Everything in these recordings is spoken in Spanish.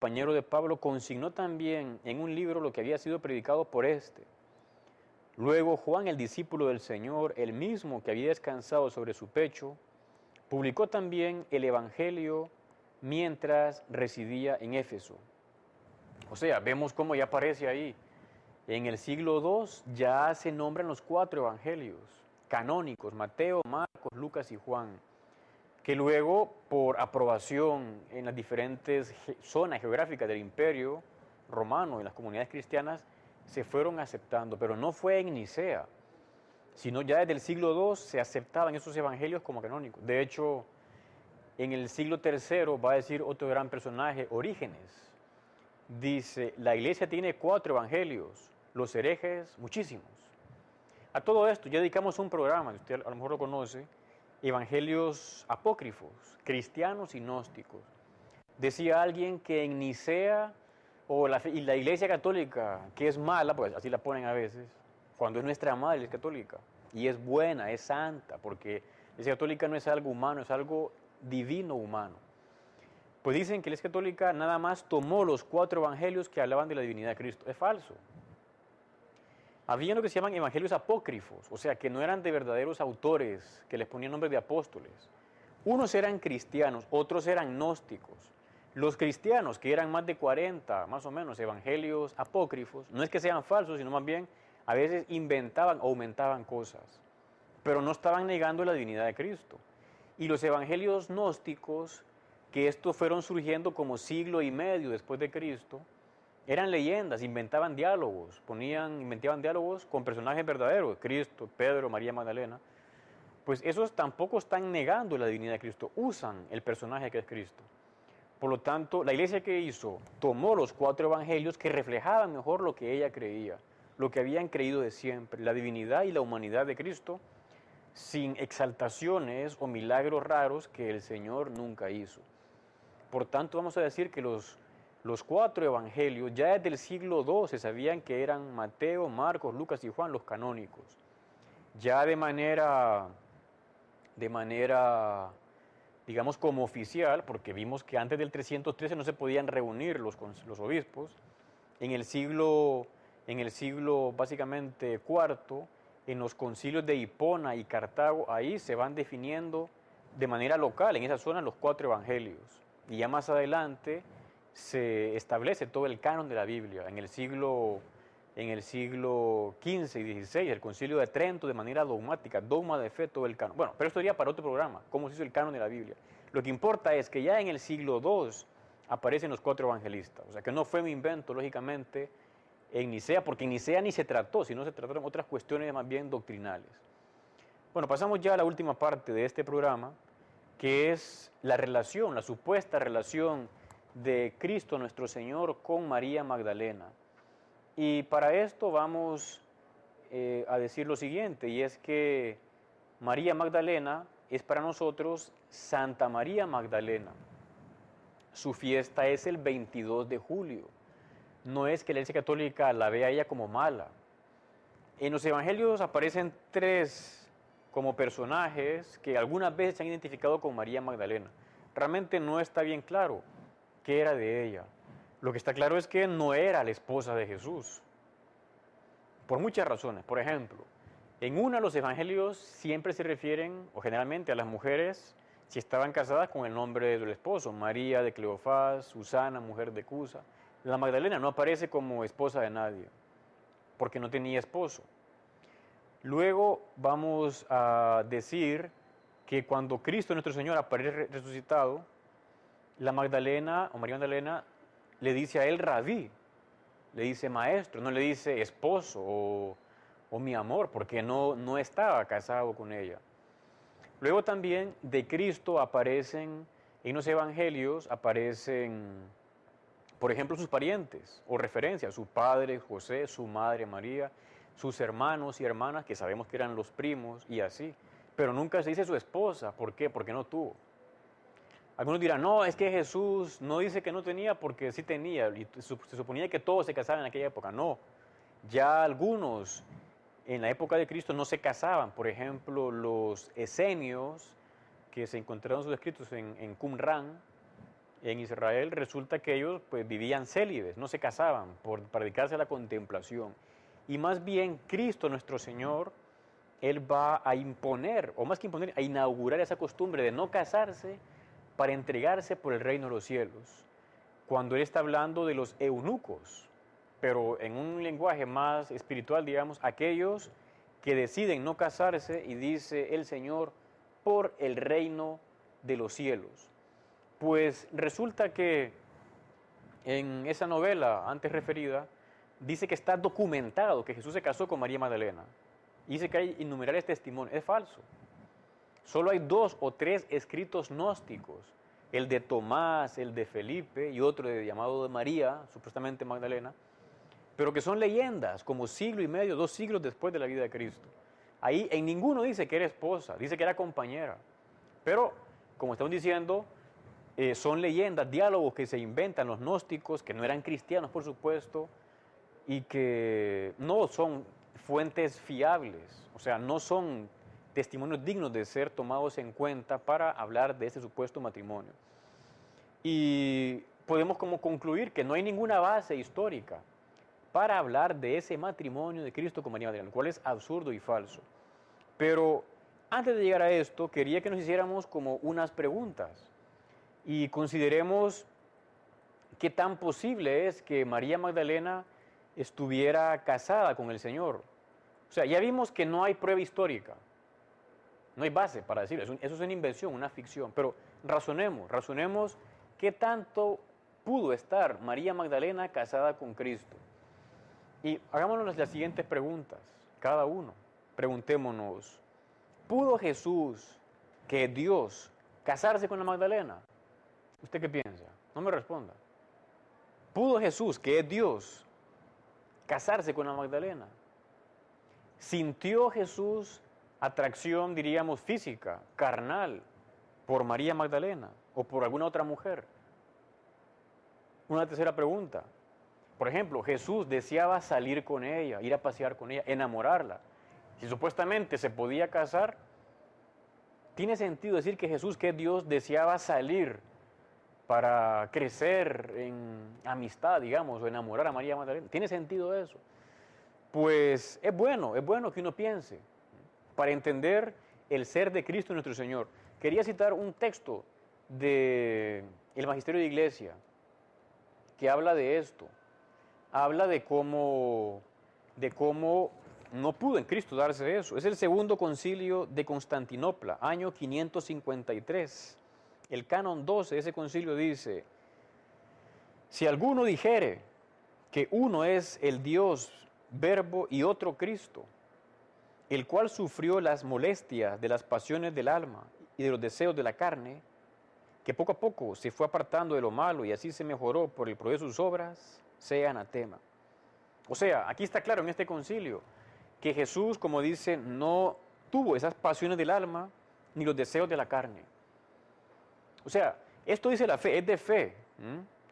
compañero de Pablo, consignó también en un libro lo que había sido predicado por éste. Luego Juan, el discípulo del Señor, el mismo que había descansado sobre su pecho, publicó también el Evangelio mientras residía en Éfeso. O sea, vemos cómo ya aparece ahí. En el siglo II ya se nombran los 4 evangelios canónicos: Mateo, Marcos, Lucas y Juan, que luego, por aprobación en las diferentes zonas geográficas del Imperio Romano y las comunidades cristianas, se fueron aceptando. Pero no fue en Nicea, sino ya desde el siglo II se aceptaban esos evangelios como canónicos. De hecho, en el siglo III va a decir otro gran personaje, Orígenes. Dice, la iglesia tiene 4 evangelios, los herejes muchísimos. A todo esto ya dedicamos un programa, usted a lo mejor lo conoce, evangelios apócrifos, cristianos y gnósticos. Decía alguien que en Nicea, y la iglesia católica, que es mala, pues así la ponen a veces, cuando es nuestra madre, es católica, y es buena, es santa, porque la iglesia católica no es algo humano, es algo divino humano. Pues dicen que la iglesia católica nada más tomó los 4 evangelios que hablaban de la divinidad de Cristo. Es falso. Había lo que se llaman evangelios apócrifos, o sea, que no eran de verdaderos autores, que les ponían nombres de apóstoles. Unos eran cristianos, otros eran gnósticos. Los cristianos, que eran más de 40, más o menos, evangelios apócrifos, no es que sean falsos, sino más bien a veces inventaban o aumentaban cosas, pero no estaban negando la divinidad de Cristo. Y los evangelios gnósticos, que estos fueron surgiendo como siglo y medio después de Cristo, eran leyendas, inventaban diálogos, inventaban diálogos con personajes verdaderos, Cristo, Pedro, María Magdalena. Pues esos tampoco están negando la divinidad de Cristo, usan el personaje que es Cristo. Por lo tanto, la iglesia que hizo, tomó los 4 evangelios que reflejaban mejor lo que ella creía, lo que habían creído de siempre, la divinidad y la humanidad de Cristo, sin exaltaciones o milagros raros que el Señor nunca hizo. Por tanto, vamos a decir que los 4 evangelios ya desde el siglo II se sabían que eran Mateo, Marcos, Lucas y Juan los canónicos. Ya digamos, como oficial, porque vimos que antes del 313 no se podían reunir los obispos, en el siglo básicamente cuarto, en los concilios de Hipona y Cartago, ahí se van definiendo de manera local, en esa zona, los 4 evangelios. Y ya más adelante se establece todo el canon de la Biblia. En el siglo XV y XVI, el concilio de Trento, de manera dogmática, dogma de fe, todo el canon. Bueno, pero esto iría para otro programa, cómo se hizo el canon de la Biblia. Lo que importa es que ya en el siglo II aparecen los 4 evangelistas. O sea, que no fue mi invento, lógicamente, en Nicea, porque en Nicea ni se trató, sino se trataron otras cuestiones más bien doctrinales. Bueno, pasamos ya a la última parte de este programa, que es la relación, la supuesta relación de Cristo nuestro Señor con María Magdalena. Y para esto vamos a decir lo siguiente, y es que María Magdalena es para nosotros Santa María Magdalena. Su fiesta es el 22 de julio. No es que la Iglesia Católica la vea a ella como mala. En los evangelios aparecen 3 como personajes que algunas veces se han identificado con María Magdalena. Realmente no está bien claro qué era de ella. Lo que está claro es que no era la esposa de Jesús, por muchas razones. Por ejemplo, en uno de los evangelios siempre se refieren, o generalmente, a las mujeres si estaban casadas con el nombre del esposo: María de Cleofás, Susana, mujer de Cusa. La Magdalena no aparece como esposa de nadie, porque no tenía esposo. Luego vamos a decir que cuando Cristo nuestro Señor aparece resucitado, la Magdalena o María Magdalena le dice a él rabí, le dice maestro, no le dice esposo o mi amor, porque no estaba casado con ella. Luego también de Cristo aparecen en los evangelios, por ejemplo, sus parientes o referencias: su padre José, su madre María, sus hermanos y hermanas, que sabemos que eran los primos, y así. Pero nunca se dice su esposa. ¿Por qué? Porque no tuvo. Algunos dirán, no, es que Jesús no dice que no tenía porque sí tenía, y se suponía que todos se casaban en aquella época. No, ya algunos en la época de Cristo no se casaban. Por ejemplo, los esenios, que se encontraron sus escritos en Qumran, en Israel resulta que ellos pues vivían célibes, no se casaban para dedicarse a la contemplación. Y más bien Cristo nuestro Señor, Él va a imponer, o más que imponer, a inaugurar esa costumbre de no casarse para entregarse por el reino de los cielos. Cuando Él está hablando de los eunucos, pero en un lenguaje más espiritual, digamos, aquellos que deciden no casarse y dice el Señor por el reino de los cielos. Pues resulta que en esa novela antes referida dice que está documentado que Jesús se casó con María Magdalena. Y dice que hay innumerables testimonios. Es falso. Solo hay 2 o 3 escritos gnósticos. El de Tomás, el de Felipe y otro llamado de María, supuestamente Magdalena, pero que son leyendas, como siglo y medio, 2 siglos después de la vida de Cristo. Ahí en ninguno dice que era esposa, dice que era compañera. Pero, como estamos diciendo, son leyendas, diálogos que se inventan los gnósticos, que no eran cristianos, por supuesto, y que no son fuentes fiables, o sea, no son testimonios dignos de ser tomados en cuenta para hablar de ese supuesto matrimonio. Y podemos como concluir que no hay ninguna base histórica para hablar de ese matrimonio de Cristo con María Magdalena, lo cual es absurdo y falso. Pero antes de llegar a esto, quería que nos hiciéramos como unas preguntas y consideremos qué tan posible es que María Magdalena estuviera casada con el Señor. O sea, ya vimos que no hay prueba histórica, no hay base para decirlo, eso es una invención, una ficción, pero razonemos qué tanto pudo estar María Magdalena casada con Cristo. Y hagámonos las siguientes preguntas, cada uno. Preguntémonos, ¿pudo Jesús, que es Dios, casarse con la Magdalena? ¿Usted qué piensa? No me responda. ¿Pudo Jesús, que es Dios, casarse con la Magdalena? ¿Sintió Jesús atracción, diríamos, física, carnal, por María Magdalena o por alguna otra mujer? Una tercera pregunta. Por ejemplo, Jesús deseaba salir con ella, ir a pasear con ella, enamorarla. Si supuestamente se podía casar, ¿tiene sentido decir que Jesús, que es Dios, deseaba salir para crecer en amistad, digamos, o enamorar a María Magdalena? ¿Tiene sentido eso? Pues es bueno que uno piense para entender el ser de Cristo nuestro Señor. Quería citar un texto del Magisterio de Iglesia que habla de esto. Habla de cómo no pudo en Cristo darse eso. Es el segundo concilio de Constantinopla, año 553. El canon 12 de ese concilio dice, si alguno dijere que uno es el Dios, Verbo y otro Cristo, el cual sufrió las molestias de las pasiones del alma y de los deseos de la carne, que poco a poco se fue apartando de lo malo y así se mejoró por el progreso de sus obras, sea anatema. O sea, aquí está claro en este concilio que Jesús, como dice, no tuvo esas pasiones del alma ni los deseos de la carne. O sea, esto dice la fe, es de fe,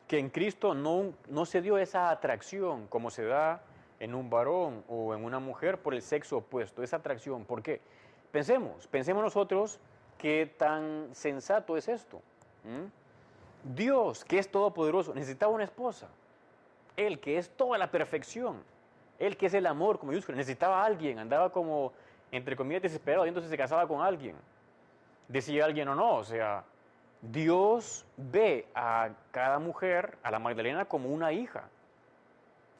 que en Cristo no se dio esa atracción como se da en un varón o en una mujer por el sexo opuesto, esa atracción. ¿Por qué? Pensemos nosotros qué tan sensato es esto. Dios, que es todopoderoso, necesitaba una esposa. Él, que es toda la perfección, Él, que es el amor, como mayúscula, necesitaba a alguien, andaba como, entre comillas, desesperado, y entonces se casaba con alguien. Decía alguien o no, o sea, Dios ve a cada mujer, a la Magdalena, como una hija.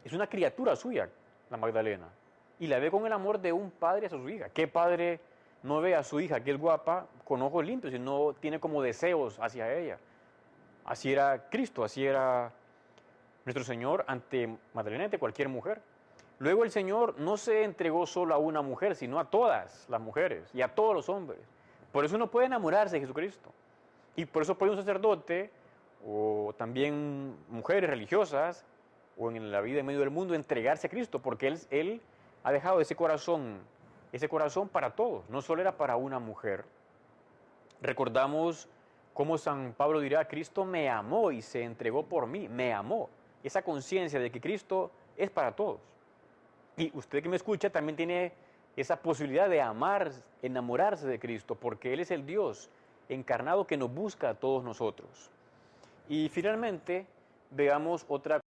Es una criatura suya, la Magdalena. Y la ve con el amor de un padre hacia su hija. ¿Qué padre no ve a su hija, que es guapa, con ojos limpios y no tiene como deseos hacia ella? Así era Cristo, así era nuestro Señor ante Magdalena, ante cualquier mujer. Luego el Señor no se entregó solo a una mujer, sino a todas las mujeres y a todos los hombres. Por eso uno puede enamorarse de Jesucristo. Y por eso puede un sacerdote o también mujeres religiosas o en la vida en medio del mundo entregarse a Cristo, porque Él ha dejado ese corazón para todos, no solo era para una mujer. Recordamos cómo San Pablo dirá, Cristo me amó y se entregó por mí, me amó. Esa conciencia de que Cristo es para todos. Y usted que me escucha también tiene esa posibilidad de amar, enamorarse de Cristo, porque Él es el Dios encarnado que nos busca a todos nosotros. Y finalmente, veamos otra